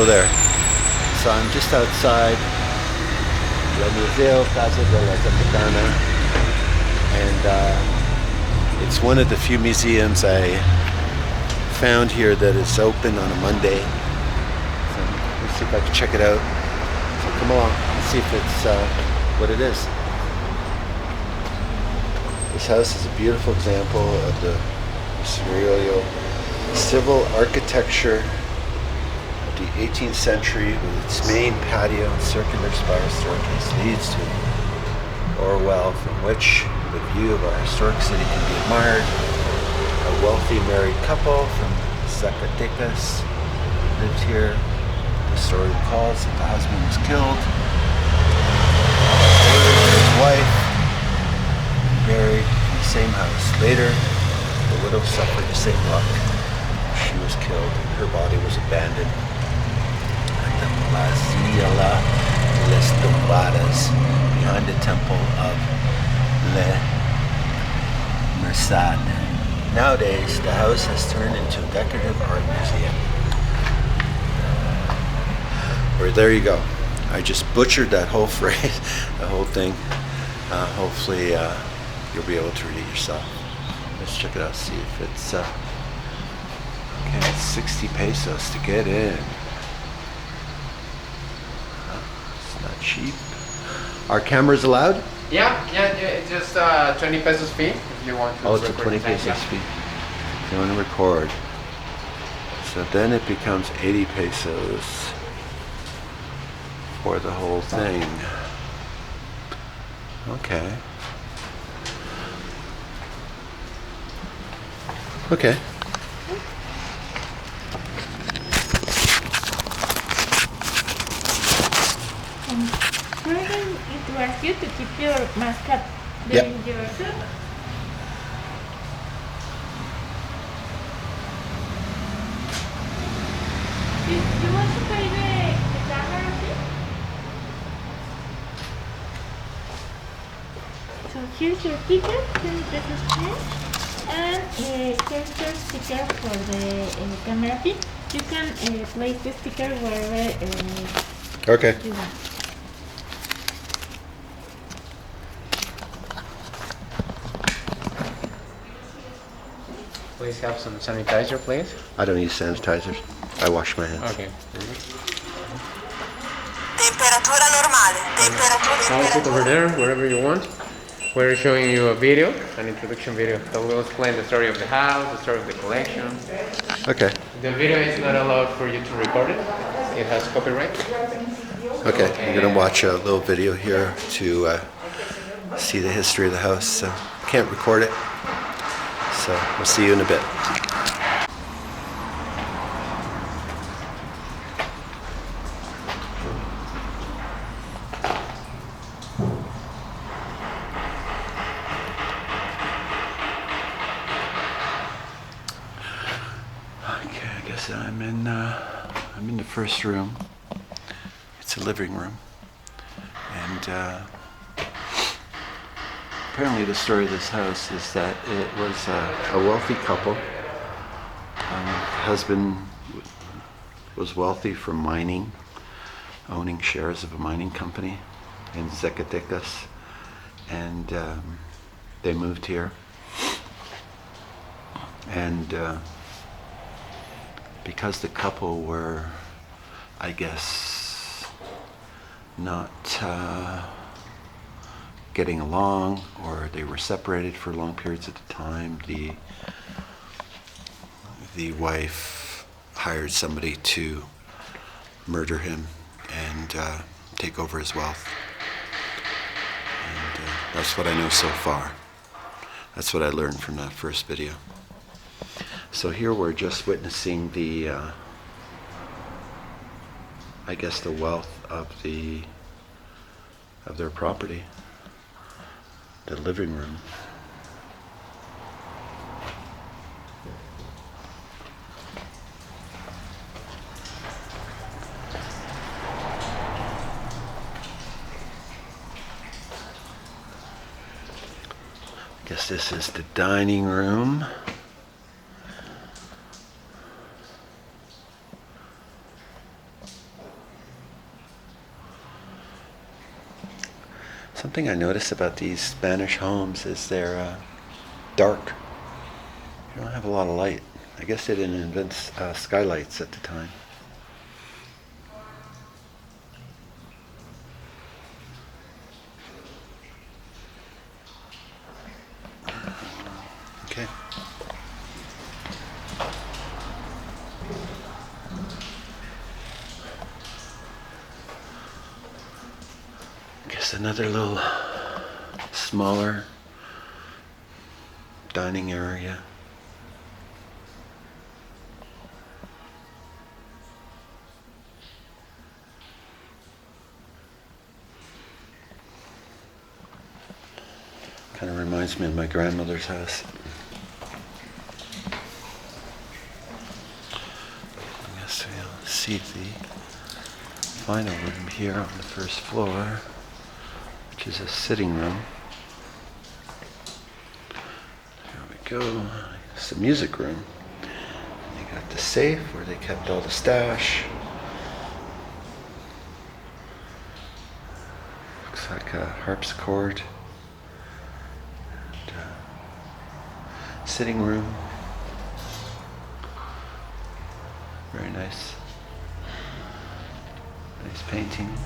go there. So I'm just outside the Museo Casa de la Zacatecana, and it's one of the few museums I found here that is open on a Monday. So let's see if I can check it out. So come along and see if it's what it is. This house is a beautiful example of the Museo civil architecture of the 18th century, with its main patio and circular spiral staircase leads to Orwell, from which the view of our historic city can be admired. A wealthy married couple from Zacatecas lived here. The story recalls that the husband was killed, his wife buried in the same house. Later, the widow suffered the same luck. She was killed and her body was abandoned at the Plazuela de las Tumbadas behind the temple of Le Merced. Nowadays, the house has turned into a decorative art museum. Or there you go. I just butchered that whole phrase, the whole thing. Hopefully you'll be able to read it yourself. Let's check it out, see if it's okay, it's 60 pesos to get in. It's not cheap. Are cameras allowed? Yeah, it's just 20 pesos fee if you want to. Oh, it's a 20 pesos fee. If you want to record. So then it becomes 80 pesos for the whole thing. Okay. Okay. We're going to ask you to keep your mask up during your soup. You want to pay the camera fee? So here's your ticket, 20 pesos change. And here's your sticker for the camera fee. You can place the sticker wherever Okay. you want. Please have some sanitizer, please. I don't use sanitizers. I wash my hands. Okay. Temperatura normale. I'll put over there, wherever you want. We're showing you a video, an introduction video that will explain the story of the house, the story of the collection. Okay. The video is not allowed for you to record it. It has copyright. Okay. I'm gonna watch a little video here to see the history of the house. So can't record it. So we'll see you in a bit. Okay, I guess I'm in the first room. It's a living room, and apparently the story of this house is that it was a wealthy couple. Husband was wealthy from mining, owning shares of a mining company in Zacatecas, and they moved here. And because the couple were, I guess, not getting along, or they were separated for long periods at the time, the wife hired somebody to murder him and take over his wealth. And that's what I know so far. That's what I learned from that first video. So here we're just witnessing the, I guess, the wealth of their property, the living room. I guess this is the dining room. Something I notice about these Spanish homes is they're dark. You don't have a lot of light. I guess they didn't invent skylights at the time. Okay. Guess another little smaller dining area. Kind of reminds me of my grandmother's house. I guess we'll see the final room here on the first floor, which is a sitting room. There we go. It's a music room. They got the safe where they kept all the stash. Looks like a harpsichord. Sitting room. Very nice. Nice paintings.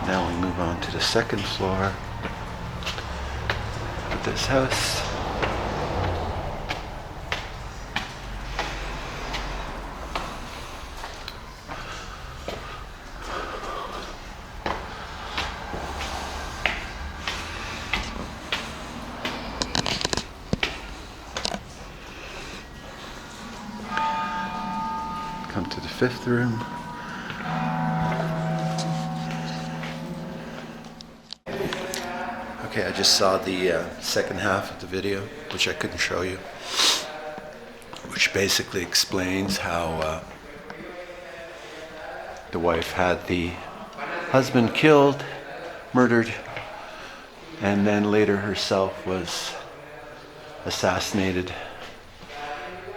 Now we move on to the second floor of this house. Come to the fifth room. Okay, I just saw the second half of the video, which I couldn't show you, which basically explains how the wife had the husband killed, murdered, and then later herself was assassinated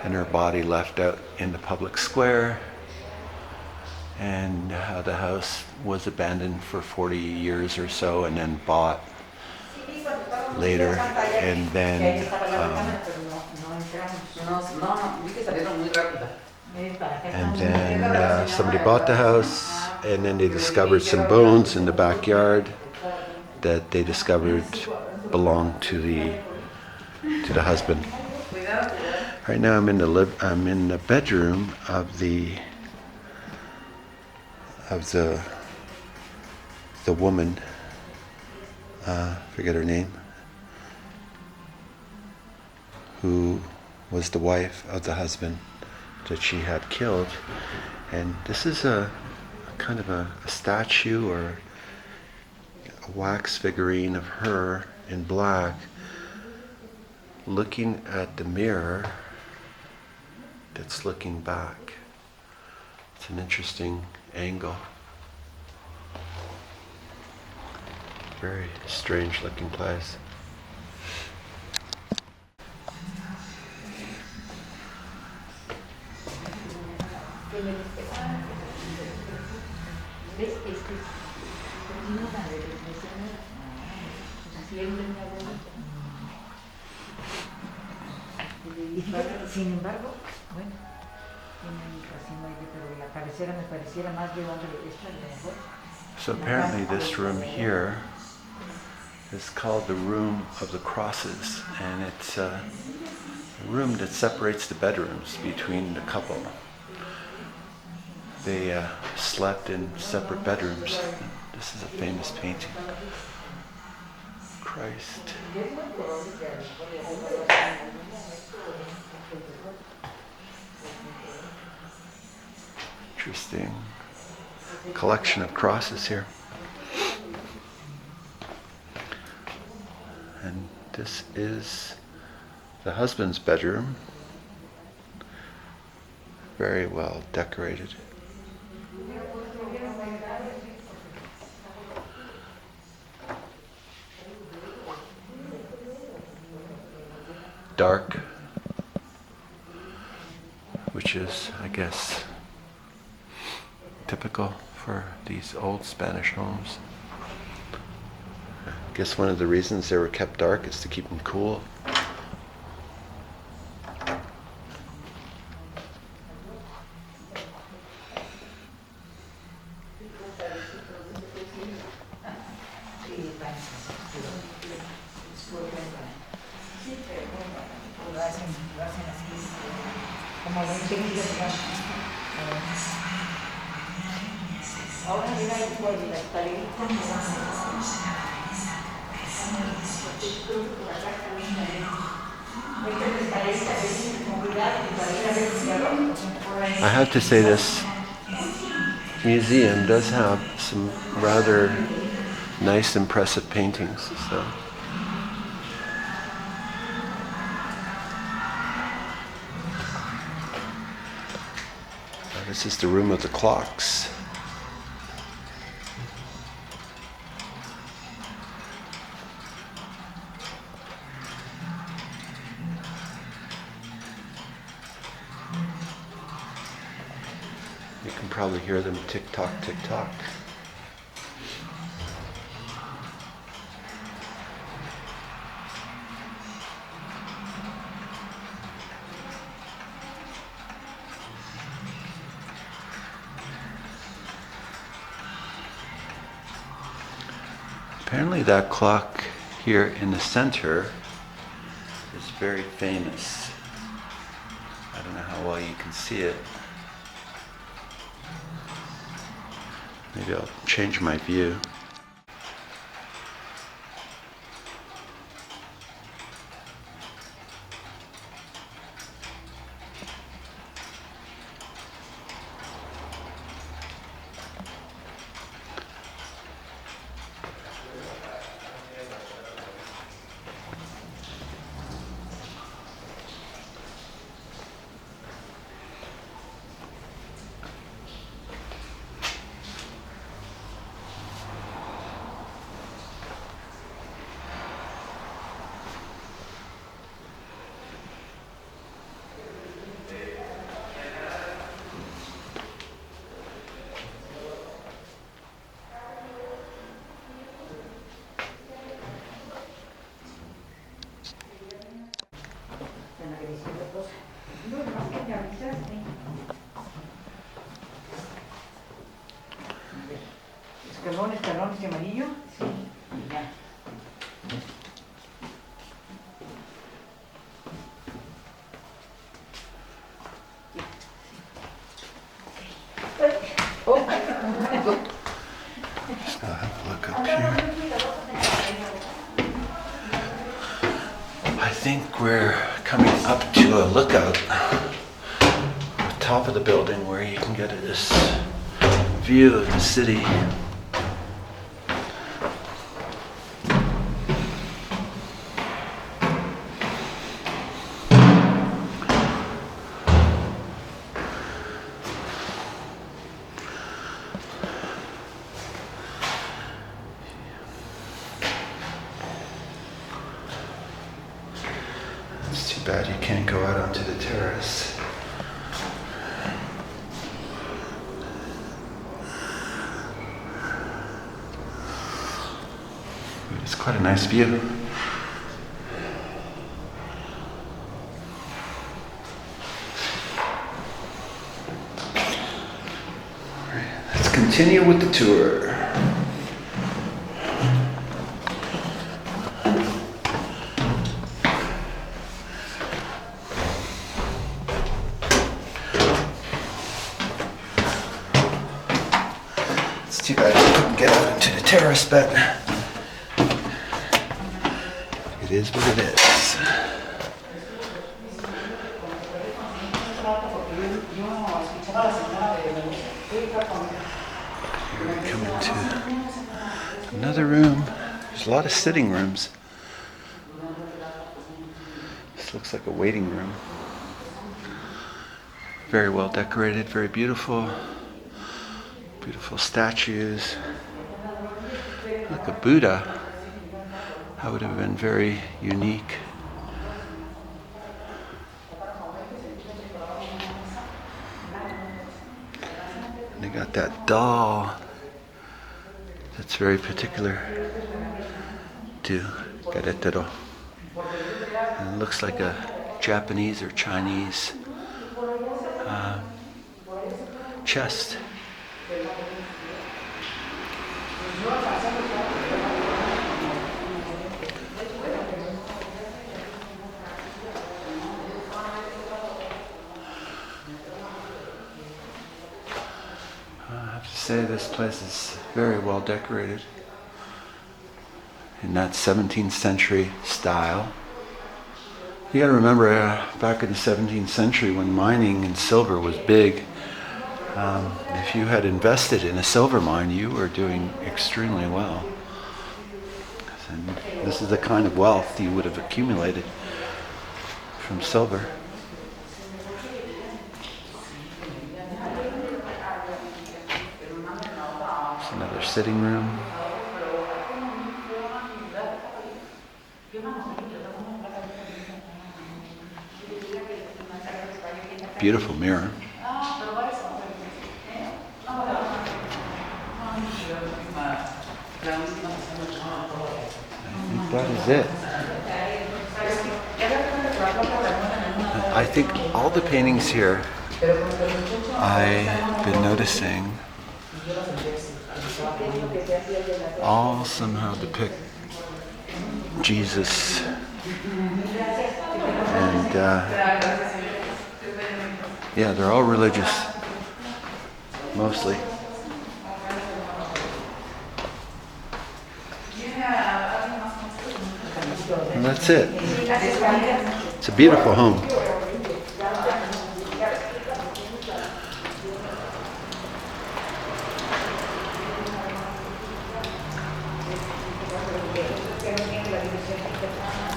and her body left out in the public square, and how the house was abandoned for 40 years or so and then bought later, and then somebody bought the house, and then they discovered some bones in the backyard that they discovered belonged to the husband. Right now I'm in the bedroom of the woman, forget her name, who was the wife of the husband that she had killed. And this is a kind of a statue or a wax figurine of her in black looking at the mirror that's looking back. It's an interesting angle. Very strange looking place. Y fíjate, sin embargo, bueno, tiene un racimo ahí, pero la cabecera me pareciera más de donde esta a lo mejor. So apparently this room here is called the Room of the Crosses, and it's a room that separates the bedrooms between the couple. They slept in separate bedrooms. This is a famous painting. Christ. Interesting collection of crosses here. And this is the husband's bedroom. Very well decorated. Dark, which which is, I guess, typical for these old Spanish homes. I guess one of the reasons they were kept dark is to keep them cool. I have to say this museum does have some rather nice, impressive paintings. So. This is the room of the clocks. You can probably hear them tick-tock, tick-tock. Apparently that clock here in the center is very famous. I don't know how well you can see it. Maybe I'll change my view. Escalones de amarillo. Sí, ya. I'll have a look up here. I think we're coming up to a lookout at the top of the building where you can get this view of the city. It's too bad you can't go out onto the terrace. It's quite a nice view. All right, let's continue with the tour. It's too bad you couldn't get out into the terrace, but it is what it is. Here we come into another room. There's a lot of sitting rooms. This looks like a waiting room. Very well decorated, very beautiful. Beautiful statues. Like a Buddha. That would have been very unique. And they got that doll that's very particular to Querétaro. And it looks like a Japanese or Chinese chest. I have to say this place is very well decorated in that 17th century style. You gotta remember back in the 17th century when mining in silver was big, if you had invested in a silver mine, you were doing extremely well. And this is the kind of wealth you would have accumulated from silver. It's another sitting room. Beautiful mirror. I think that is it. I think all the paintings here I've been noticing all somehow depict Jesus and yeah, they're all religious, mostly. And that's it. It's a beautiful home.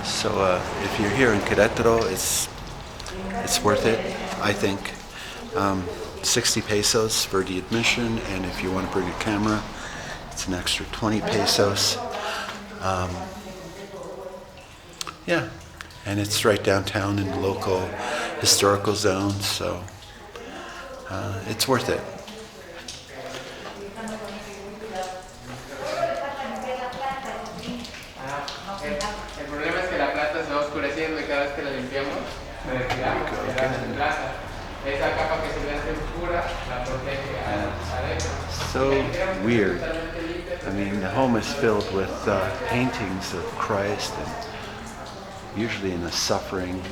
So if you're here in Querétaro, it's worth it, I think. 60 pesos for the admission, and if you want to bring a camera, it's an extra 20 pesos. Yeah, and it's right downtown in the local historical zone, so it's worth it. El problema es que la plata se va oscureciendo y cada vez que la limpiamos, se desplaza. Esa capa que se ve así oscura la protege adentro. So weird. I mean, the home is filled with paintings of Christ, and usually in a suffering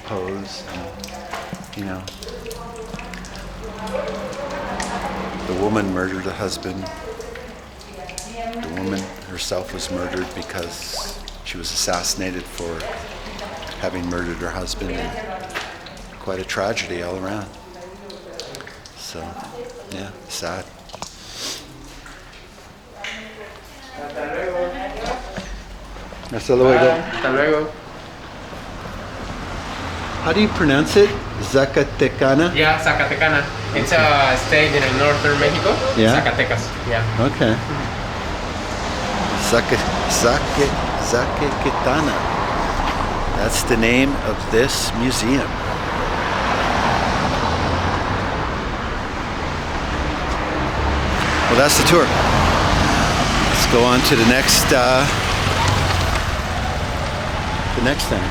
pose. And, you know, the woman murdered the husband. The woman herself was murdered because she was assassinated for having murdered her husband, and quite a tragedy all around. So, yeah, sad. Hasta luego. Hasta luego. How do you pronounce it? Zacatecana? Yeah, Zacatecana. It's a state in northern Mexico. Yeah? Zacatecas. Yeah. Okay. Zacatecana. That's the name of this museum. Well, that's the tour. Let's go on to the next thing.